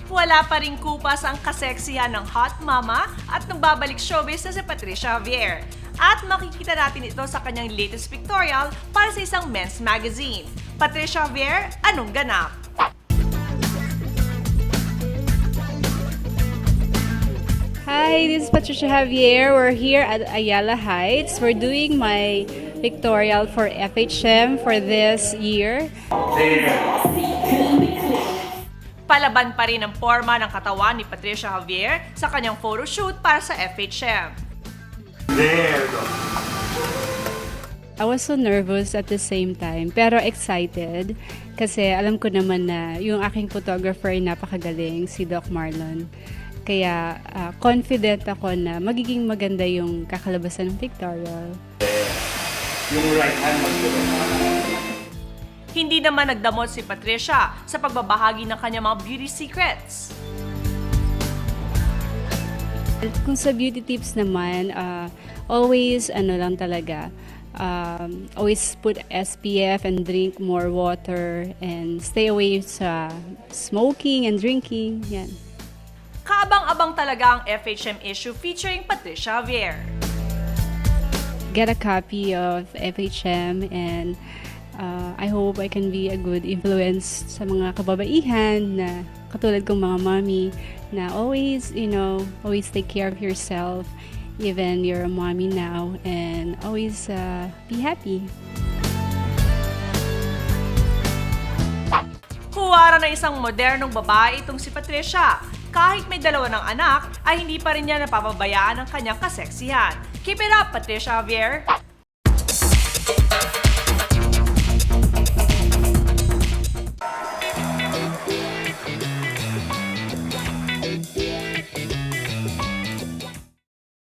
Wala pa ring kupas ang kaseksihan ng hot mama at nagbabalik showbiz na si Patricia Javier. At makikita natin ito sa kanyang latest pictorial para sa isang men's magazine. Patricia Javier, anong ganap? Hi, this is Patricia Javier. We're here at Ayala Heights. We're doing my pictorial for FHM for this year. Palaban pa rin ang forma ng katawan ni Patricia Javier sa kanyang photoshoot para sa FHM. I was so nervous at the same time, pero excited kasi alam ko naman na yung aking photographer ay napakagaling, si Doc Marlon. Kaya confident ako na magiging maganda yung kakalabasan ng pictorial. Yung right hand Hindi naman nagdamot si Patricia sa pagbabahagi ng kanyang mga beauty secrets. Kung sa beauty tips naman, always lang talaga, always put SPF and drink more water and stay away sa smoking and drinking. Yan. Kaabang-abang talaga ang FHM issue featuring Patricia Javier. Get a copy of FHM and I hope I can be a good influence sa mga kababaihan na katulad kong mga mommy na always take care of yourself even you're a mommy now and always be happy. Huwara na isang modernong babae itong si Patricia. Kahit may dalawa ng anak, ay hindi pa rin niya napapabayaan ang kanyang kaseksihan. Keep it up, Patricia Javier!